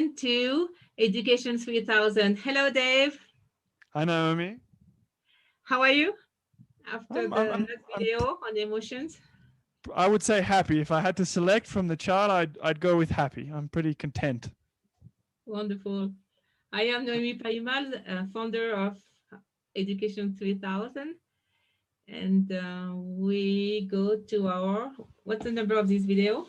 again to Education 3000. Hello, Dave. Hi, Naomi. How are you after I'm, the I'm, I'm, last I'm, video on emotions? I would say happy. If I had to select from the chart, I'd go with happy. I'm pretty content. Wonderful. I am Noemi Paimal, founder of Education 3000. And we go to our, what's the number of this video?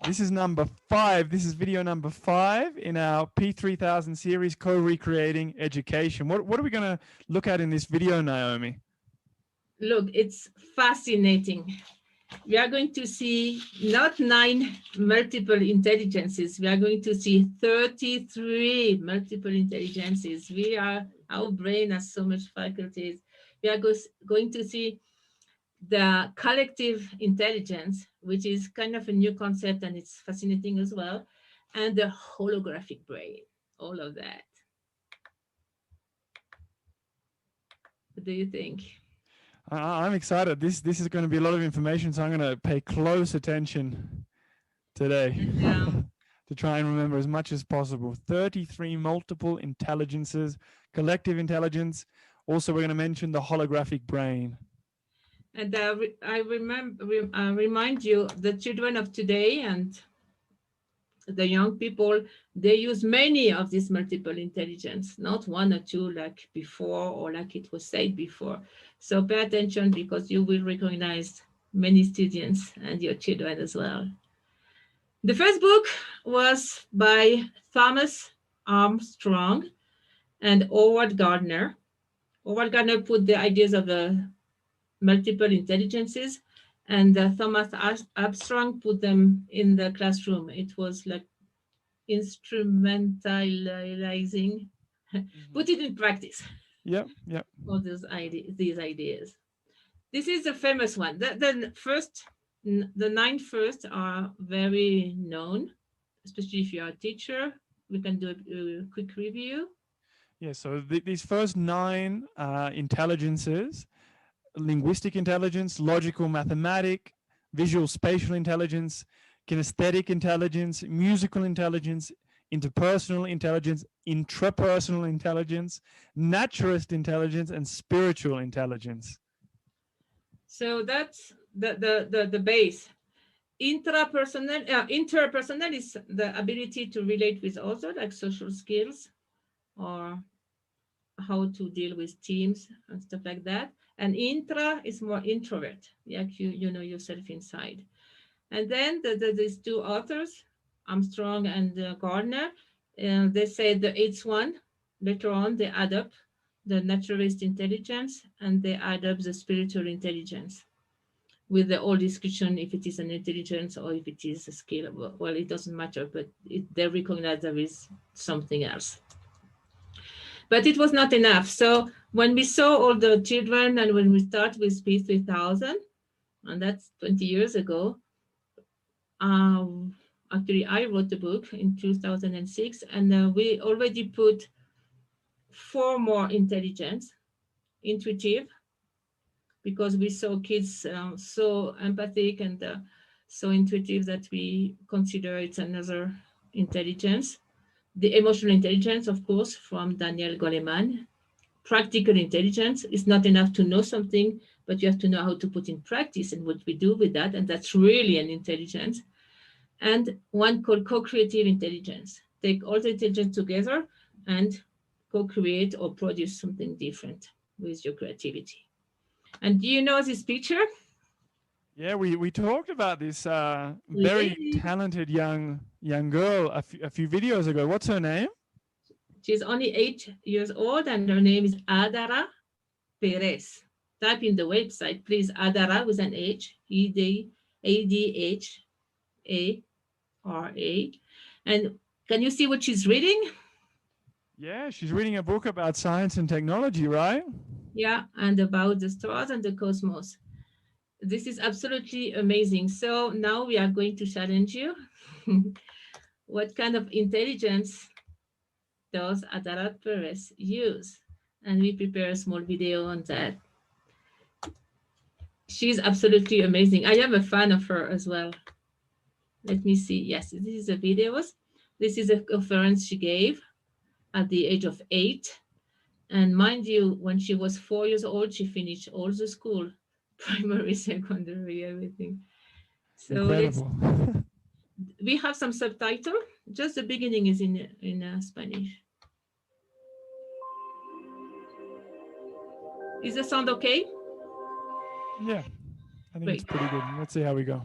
This is number 5. This is video number 5 in our P3000 series, Co-Recreating Education. What are we going to look at in this video, Naomi? Look, it's fascinating. We are going to see not 9 multiple intelligences. We are going to see 33 multiple intelligences. Our brain has so much faculties. We are going to see the collective intelligence, which is kind of a new concept and it's fascinating as well, and the holographic brain, all of that. What do you think? I'm excited. This is going to be a lot of information, so I'm going to pay close attention today to try and remember as much as possible. 33 multiple intelligences, collective intelligence. Also, we're going to mention the holographic brain. And I remind you, the children of today and the young people, they use many of these multiple intelligence, not 1 or 2 like before or like it was said before. So pay attention because you will recognize many students and your children as well. The first book was by Thomas Armstrong and Howard Gardner. Howard Gardner put the ideas of the multiple intelligences, and Thomas Armstrong put them in the classroom. It was like instrumentalizing, put it in practice. Yep. All these ideas. This is the famous one. The 9 first are very known, especially if you are a teacher. We can do a quick review. Yeah, so these first 9 intelligences: linguistic intelligence, logical mathematic, visual spatial intelligence, kinesthetic intelligence, musical intelligence, interpersonal intelligence, intrapersonal intelligence, naturalist intelligence, and spiritual intelligence. So that's the base. Interpersonal is the ability to relate with others, like social skills or how to deal with teams and stuff like that. And intra is more introvert, like you know yourself inside. And then these 2 authors, Armstrong and Gardner, they say the 8th one, later on they add up the naturalist intelligence and they add up the spiritual intelligence with the whole discussion if it is an intelligence or if it is a skill. Well, it doesn't matter, but they recognize there is something else. But it was not enough. So when we saw all the children and when we start with P3000, and that's 20 years ago, actually I wrote the book in 2006, and we already put 4 more: intelligence, intuitive, because we saw kids so empathic and so intuitive that we consider it another intelligence. The emotional intelligence, of course, from Daniel Goleman. Practical intelligence is not enough to know something, but you have to know how to put in practice and what we do with that, and that's really an intelligence. And one called co-creative intelligence. Take all the intelligence together and co-create or produce something different with your creativity. And do you know this picture? Yeah, we talked about this very talented young girl a few videos ago. What's her name? She's only 8 years old, and her name is Adara Perez. Type in the website, please, Adara with an H, Adhara. And can you see what she's reading? Yeah, she's reading a book about science and technology, right? Yeah, and about the stars and the cosmos. This is absolutely amazing. So now we are going to challenge you. What kind of intelligence does Adara Perez use? And we prepare a small video on that. She's absolutely amazing. I am a fan of her as well. Let me see. Yes, this is the videos. This is a conference she gave at the age of 8. And mind you, when she was 4 years old, she finished all the school, primary, secondary, everything. So Incredible. we have some subtitle. Just the beginning is in Spanish. Is the sound okay? Yeah, I think Great. it's pretty good. Let's see how we go.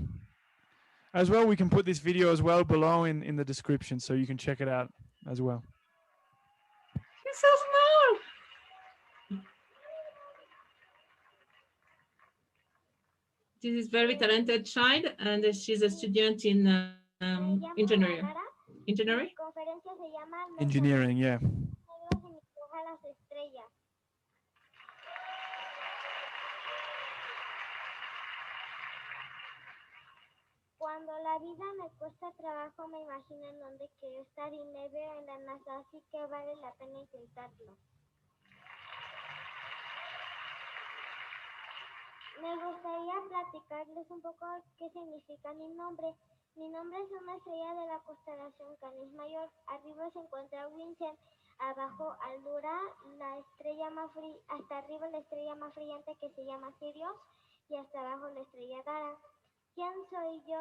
As well, we can put this video as well below in the description, so you can check it out as well. It's so small. This is very talented child, and she's a student in engineering. Engineering? Engineering, yeah. Cuando la vida me cuesta trabajo, me imagino en dónde quiero estar y me veo en la NASA, así que vale la pena intentarlo. Me gustaría platicarles un poco qué significa mi nombre. Mi nombre es una estrella de la constelación Canis Mayor. Arriba se encuentra Vincent, abajo Aldura, la estrella más hasta arriba la estrella más brillante que se llama Sirius y hasta abajo la estrella Dara. ¿Quién soy yo?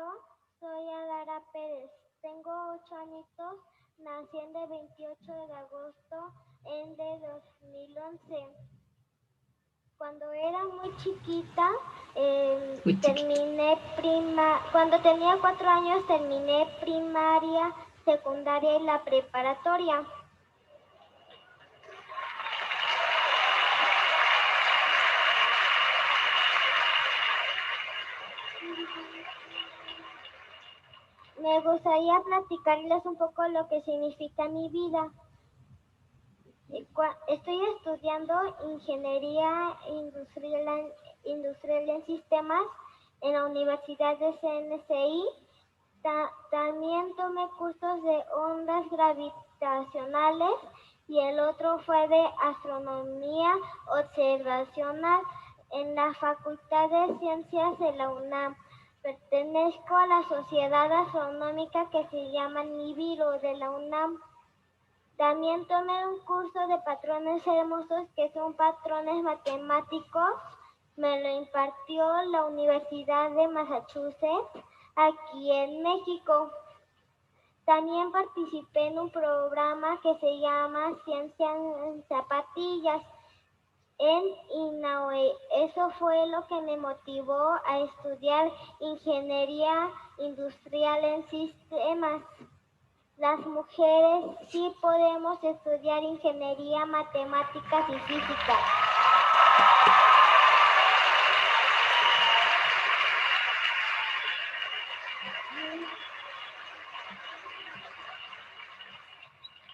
Soy Adara Pérez. Tengo 8 añitos. Nací el 28 de agosto de 2011. Cuando era muy chiquita, cuando tenía 4 años terminé primaria, secundaria y la preparatoria. Me gustaría platicarles un poco lo que significa mi vida. Estoy estudiando ingeniería industrial en sistemas en la Universidad de CNCI. También tomé cursos de ondas gravitacionales y el otro fue de astronomía observacional en la Facultad de Ciencias de la UNAM. Pertenezco a la Sociedad Astronómica que se llama Nibiru de la UNAM. También tomé un curso de patrones hermosos, que son patrones matemáticos. Me lo impartió la Universidad de Massachusetts, aquí en México. También participé en un programa que se llama Ciencia en Zapatillas en INAOE. Eso fue lo que me motivó a estudiar ingeniería industrial en sistemas. Las mujeres sí podemos estudiar ingeniería, matemáticas y física.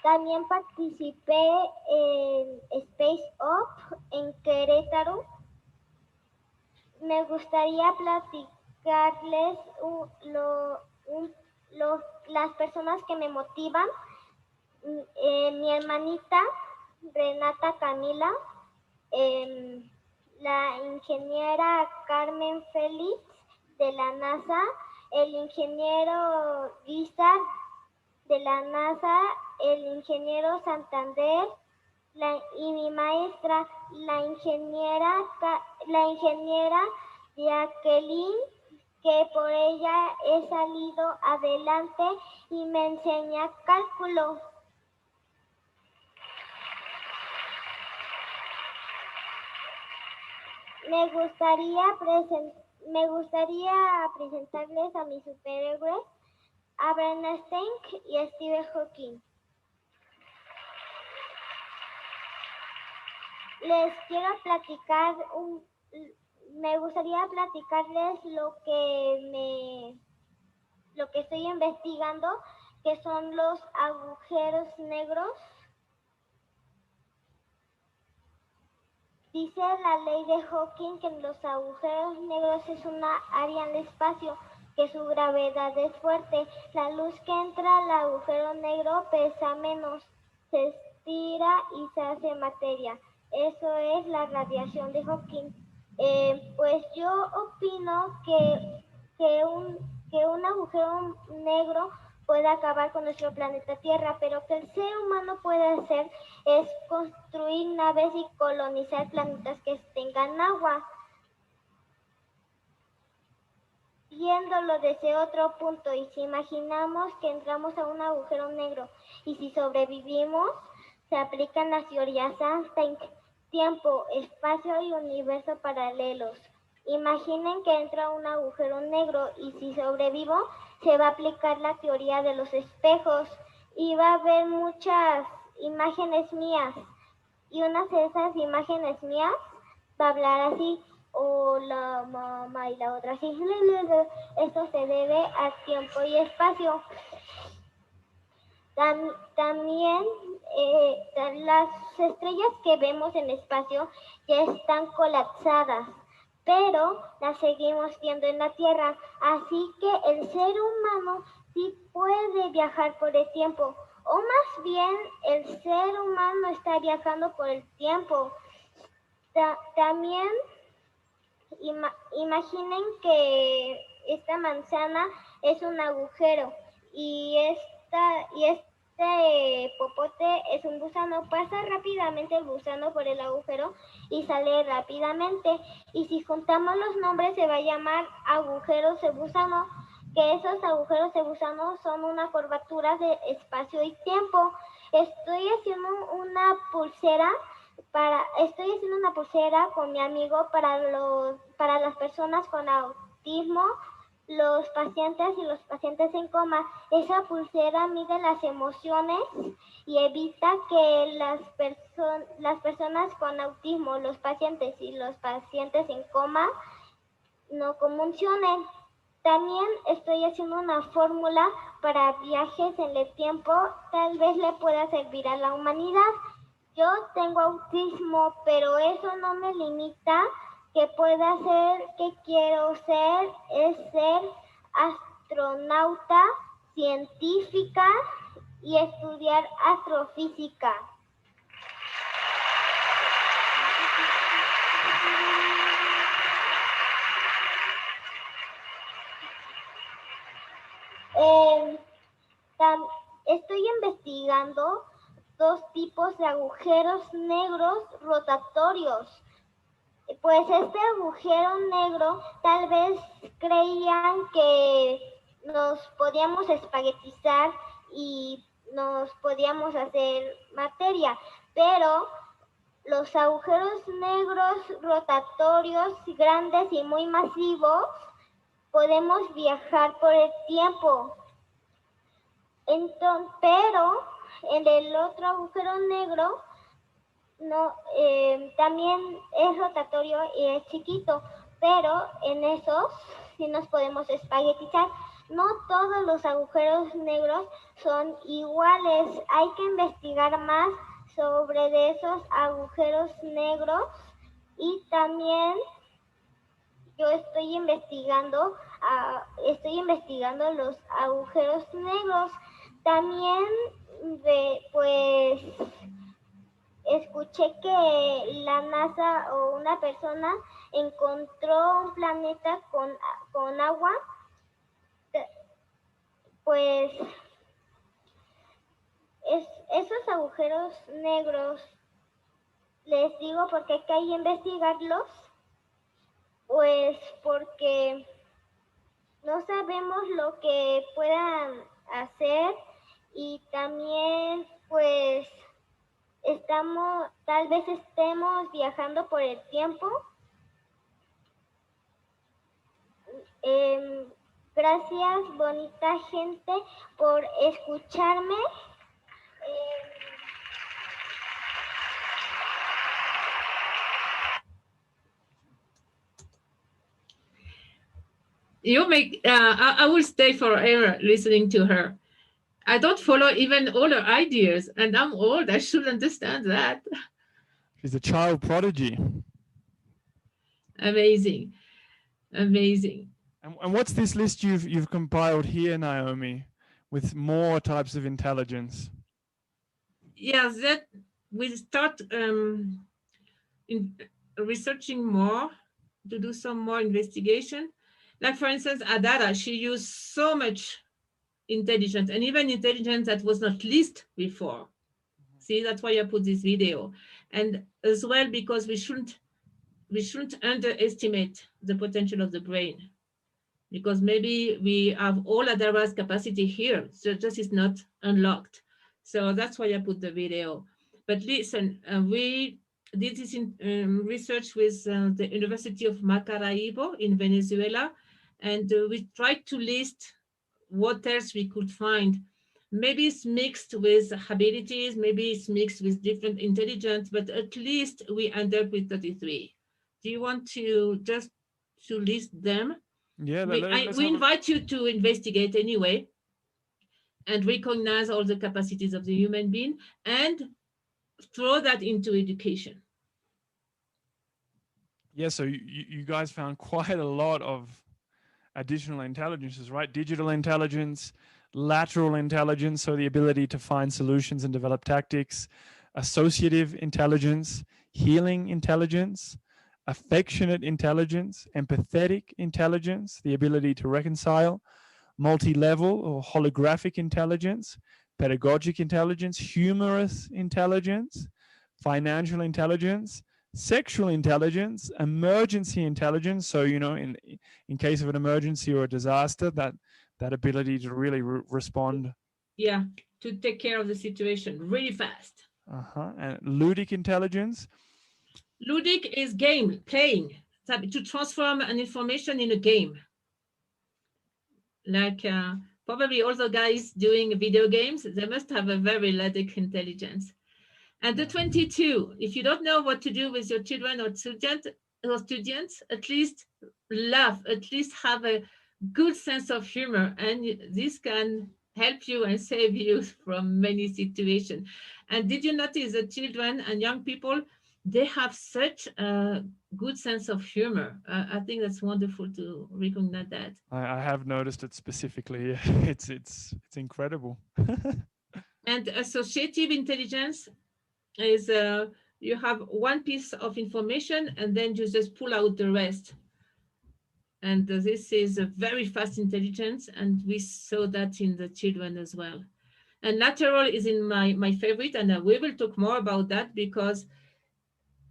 También participé en Space Up en Querétaro. Me gustaría platicarles las personas que me motivan. Mi hermanita Renata Camila, la ingeniera Carmen Félix de la NASA, el ingeniero Guizar de la NASA, el ingeniero Santander y mi maestra, la ingeniera Jacqueline, que por ella he salido adelante y me enseña cálculo. Me gustaría presentarles a mis superhéroes, Albert Einstein y Stephen Hawking. Les quiero platicar me gustaría platicarles lo que estoy investigando, que son los agujeros negros. Dice la ley de Hawking que los agujeros negros es una área en el espacio, que su gravedad es fuerte. La luz que entra al agujero negro pesa menos, se estira y se hace materia. Eso es la radiación de Hawking. Pues yo opino que un agujero negro pueda acabar con nuestro planeta Tierra, pero que el ser humano puede hacer es construir naves y colonizar planetas que tengan agua. Viéndolo desde otro punto, y si imaginamos que entramos a un agujero negro y si sobrevivimos, se aplican las teorías Einstein, tiempo, espacio y universo paralelos. Imaginen que entra a un agujero negro y si sobrevivo, se va a aplicar la teoría de los espejos y va a haber muchas imágenes mías. Y una de esas imágenes mías va a hablar así, hola mamá, y la otra así. Esto se debe a tiempo y espacio. También las estrellas que vemos en el espacio ya están colapsadas, pero las seguimos viendo en la Tierra. Así que el ser humano sí puede viajar por el tiempo, o más bien el ser humano está viajando por el tiempo. También imaginen que esta manzana es un agujero y este popote es un gusano. Pasa rápidamente el gusano por el agujero y sale rápidamente. Y si juntamos los nombres se va a llamar agujeros de gusano, que esos agujeros de gusano son una curvatura de espacio y tiempo. Estoy haciendo una pulsera con mi amigo para las personas con autismo, los pacientes y los pacientes en coma. Esa pulsera mide las emociones y evita que las personas con autismo, los pacientes y los pacientes en coma no convulsionen. También estoy haciendo una fórmula para viajes en el tiempo, tal vez le pueda servir a la humanidad. Yo tengo autismo, pero eso no me limita. Que pueda ser, que quiero ser, es ser astronauta, científica y estudiar astrofísica. Estoy investigando 2 tipos de agujeros negros rotatorios. Pues este agujero negro tal vez creían que nos podíamos espaguetizar y nos podíamos hacer materia, pero los agujeros negros rotatorios grandes y muy masivos podemos viajar por el tiempo. Pero en el otro agujero negro no, también es rotatorio y es chiquito, pero en esos sí nos podemos espaguetizar. No todos los agujeros negros son iguales. Hay que investigar más sobre de esos agujeros negros y también yo estoy investigando los agujeros negros. También pues escuché que la NASA o una persona encontró un planeta con agua. Pues esos agujeros negros, les digo porque hay que investigarlos, pues porque no sabemos lo que puedan hacer y también pues tal vez estemos viajando por el tiempo. Gracias, bonita gente, por escucharme. I will stay forever listening to her. I don't follow even all her ideas, and I'm old. I should understand that. She's a child prodigy. Amazing. Amazing. And what's this list you've compiled here, Naomi, with more types of intelligence? Yes, that we start in researching more, to do some more investigation. Like for instance, Adara, she used so much intelligence, and even intelligence that was not listed before. See, that's why I put this video. And as well, because we shouldn't underestimate the potential of the brain, because maybe we have all otherwise capacity here, so just is not unlocked. So that's why I put the video. But listen, we did this in research with the University of Maracaibo in Venezuela, and we tried to list what else we could find. Maybe it's mixed with abilities, maybe it's mixed with different intelligence, but at least we end up with 33. Do you want to just to list them? Yeah, we invite you to investigate anyway and recognize all the capacities of the human being and throw that into education. Yeah, so you guys found quite a lot of additional intelligences, right? Digital intelligence, lateral intelligence, so the ability to find solutions and develop tactics, associative intelligence, healing intelligence, affectionate intelligence, empathetic intelligence, the ability to reconcile, multi-level or holographic intelligence, pedagogic intelligence, humorous intelligence, financial intelligence, sexual intelligence, emergency intelligence. So, you know, in case of an emergency or a disaster, that ability to really respond. Yeah, to take care of the situation really fast. And ludic intelligence. Ludic is game, playing, to transform an information in a game. Like probably all the guys doing video games, they must have a very ludic intelligence. And the 22, if you don't know what to do with your children or students, at least laugh, at least have a good sense of humor, and this can help you and save you from many situations. And did you notice that children and young people, they have such a good sense of humor? I think that's wonderful to recognize that. I have noticed it specifically. It's incredible. And associative intelligence is you have one piece of information and then you just pull out the rest. And this is a very fast intelligence, and we saw that in the children as well. And lateral is in my favorite, and we will talk more about that because,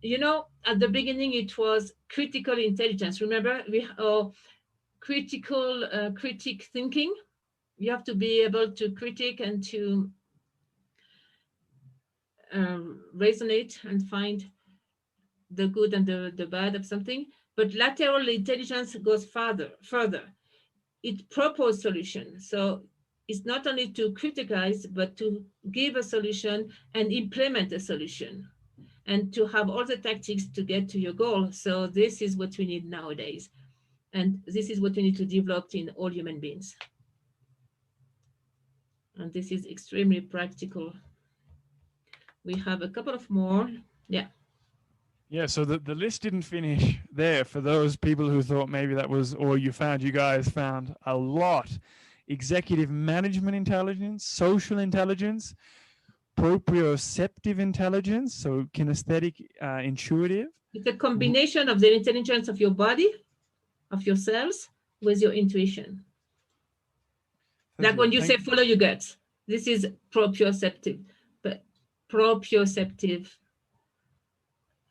you know, at the beginning it was critical intelligence. Remember, critic thinking. You have to be able to critique and to resonate and find the good and the bad of something. But lateral intelligence goes further. It proposes solutions. So it's not only to criticize, but to give a solution and implement a solution, and to have all the tactics to get to your goal. So this is what we need nowadays. And this is what we need to develop in all human beings. And this is extremely practical. We have a couple of more. Yeah. Yeah, so the list didn't finish there for those people who thought maybe that was all you found. You guys found a lot. Executive management intelligence, social intelligence, proprioceptive intelligence, so kinesthetic, intuitive. It's a combination of the intelligence of your body, of your cells, with your intuition. Like when you say follow your guts, this is proprioceptive, but proprioceptive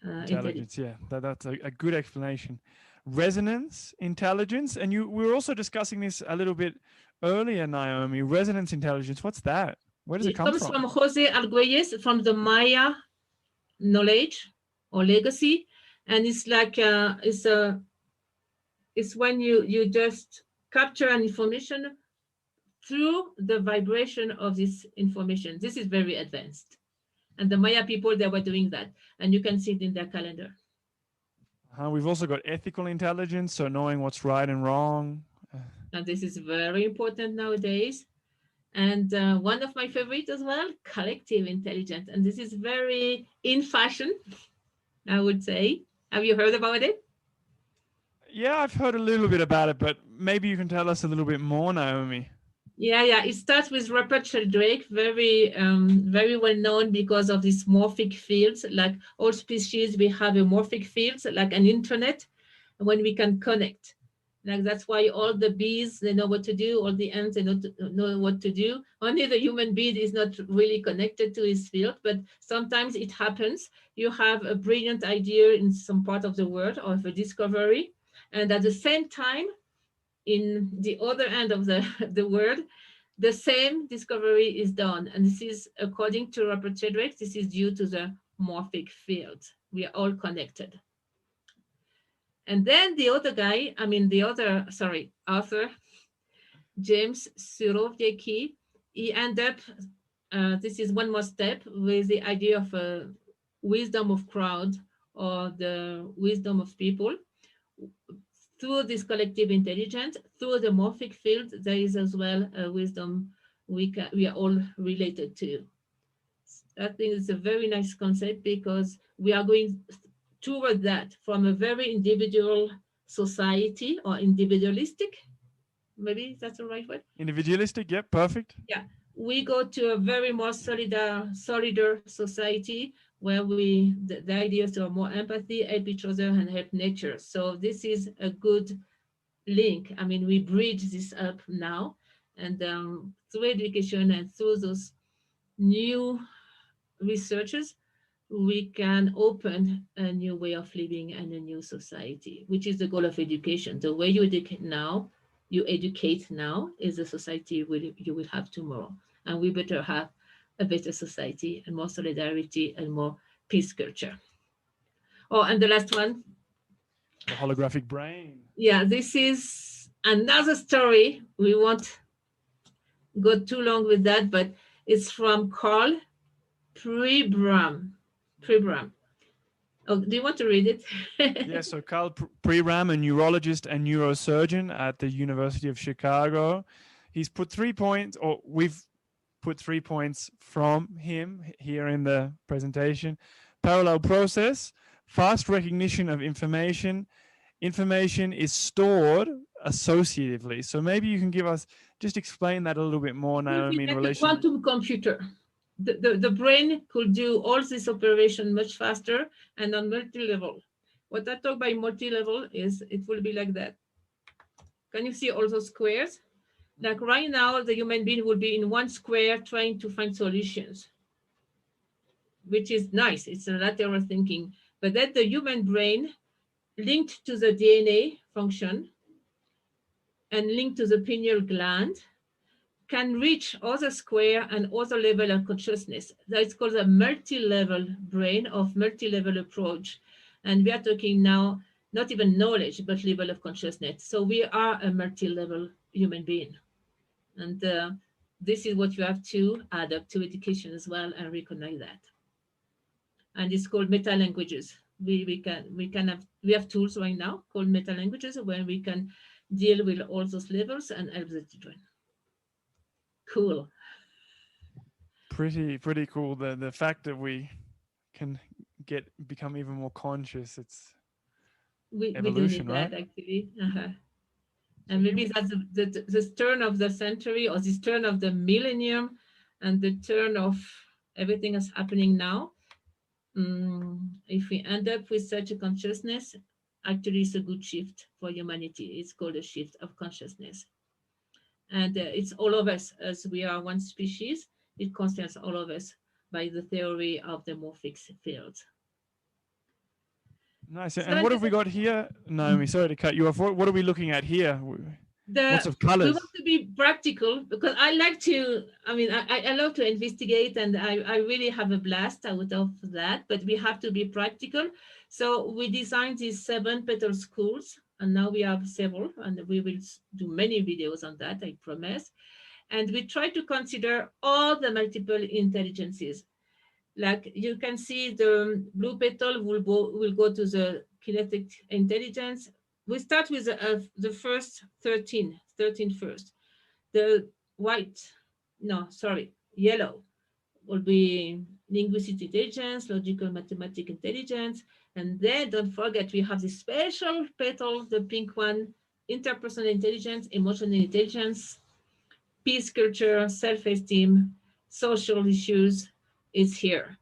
intelligence. Yeah, that's a good explanation. Resonance intelligence, and we were also discussing this a little bit earlier, Naomi. Resonance intelligence, what's that? Where does it come from? It comes from Jose Arguelles, from the Maya knowledge or legacy, and it's like it's when you just capture an information through the vibration of this information. This is very advanced. And the Maya people, they were doing that. And you can see it in their calendar. We've also got ethical intelligence, so knowing what's right and wrong. And this is very important nowadays. And one of my favorites as well, collective intelligence. And this is very in fashion, I would say. Have you heard about it? Yeah, I've heard a little bit about it, but maybe you can tell us a little bit more, Naomi. Yeah. It starts with Rupert Sheldrake, very well known because of these morphic fields. Like all species, we have a morphic fields, like an internet, when we can connect. Like that's why all the bees, they know what to do, all the ants, they know what to do. Only the human being is not really connected to his field, but sometimes it happens. You have a brilliant idea in some part of the world or of a discovery, and at the same time, in the other end of the world, the same discovery is done. And this is, according to Robert Shedrake, this is due to the morphic field. We are all connected. And then the other guy, author, James Surowiecki, he ended up, this is one more step with the idea of wisdom of crowd, or the wisdom of people. Through this collective intelligence, through the morphic field, there is as well a wisdom we are all related to. I think it's a very nice concept, because we are going toward that from a very individual society, or individualistic, maybe that's the right word. Individualistic, yeah, perfect. Yeah, we go to a very more solider society, where the idea is to have more empathy, help each other, and help nature. So this is a good link. I mean, we bridge this up now, and through education and through those new researchers, we can open a new way of living and a new society, which is the goal of education. The way you educate now is the society you will have tomorrow. And we better have a better society and more solidarity and more peace culture. Oh, and the last one. The holographic brain. Yeah, this is another story. We won't go too long with that, but it's from Carl Pribram. Oh, do you want to read it? Yeah, so Carl Pribram, a neurologist and neurosurgeon at the University of Chicago. He's put 3 points, or we've put 3 points from him here in the presentation. Parallel process, fast recognition of information. Information is stored associatively. So maybe you can just explain that a little bit more, Naomi, in relation. Quantum computer. The brain could do all this operation much faster and on multi-level. What I talk by multi-level is it will be like that. Can you see all those squares? Like right now, the human being will be in one square trying to find solutions, which is nice. It's a lateral thinking. But then the human brain, linked to the DNA function and linked to the pineal gland, can reach other square and other level of consciousness. That's called a multi-level brain, of multi-level approach. And we are talking now, not even knowledge, but level of consciousness. So we are a multi-level human being. And this is what you have to add up to education as well and recognize that. And it's called meta languages. We have tools right now called meta languages, where we can deal with all those levels and help the children. Cool. Pretty cool. The fact that we can become even more conscious. It's evolution, we need that, right? actually. And maybe that's the turn of the century, or this turn of the millennium, and the turn of everything that's happening now. If we end up with such a consciousness, actually it's a good shift for humanity. It's called a shift of consciousness. And it's all of us, as we are one species. It concerns all of us by the theory of the morphic field. Nice. So, and what have we got here? Naomi, sorry to cut you off. What are we looking at here? Lots of colors. We want to be practical, because I like to, I love to investigate, and I really have a blast out of that, but we have to be practical. So we designed these 7 petal schools, and now we have several, and we will do many videos on that, I promise. And we try to consider all the multiple intelligences. Like you can see, the blue petal will go to the kinetic intelligence. We start with the first 13 first. The yellow will be linguistic intelligence, logical mathematical intelligence. And then don't forget, we have the special petal, the pink one, interpersonal intelligence, emotional intelligence, peace culture, self-esteem, social issues is here.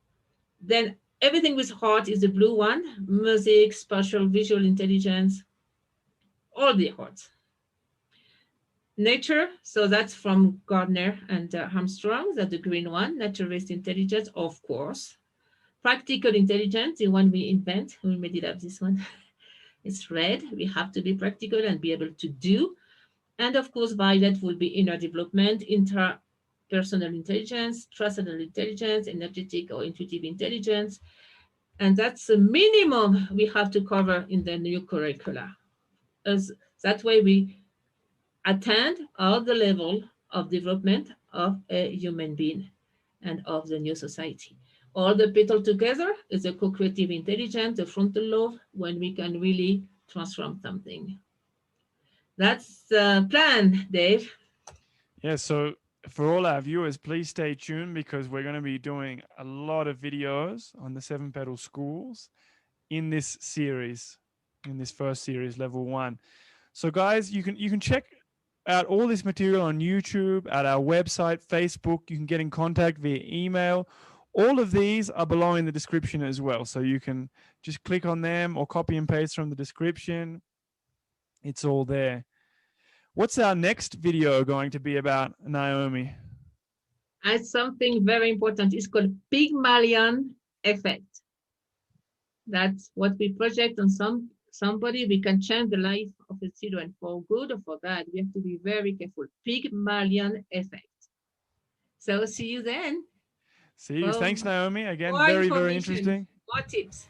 Then everything with heart is the blue one, music, spatial, visual intelligence, all the efforts. Nature, so that's from Gardner and Armstrong, that's the green one. Naturalist intelligence, of course. Practical intelligence, the one we invent. We made it up, this one. It's red. We have to be practical and be able to do. And of course, violet will be inner development, interpersonal intelligence, transcendental intelligence, energetic or intuitive intelligence. And that's the minimum we have to cover in the new curricula. As that way we attend all the level of development of a human being and of the new society. All the people together is a co-creative intelligence, the frontal lobe, when we can really transform something. That's the plan, Dave. Yeah, so for all our viewers, please stay tuned because we're going to be doing a lot of videos on the 7 Petal schools in this series, in this first series, level 1. So guys, you can check out all this material on YouTube, at our website, Facebook. You can get in contact via email. All of these are below in the description as well. So you can just click on them or copy and paste from the description. It's all there. What's our next video going to be about, Naomi? And something very important. It's called Pygmalion effect. That's what we project on somebody. We can change the life of a children for good or for bad. We have to be very careful. Pygmalion effect. So see you then. See you. Thanks, Naomi. Again, More very information, interesting. more tips.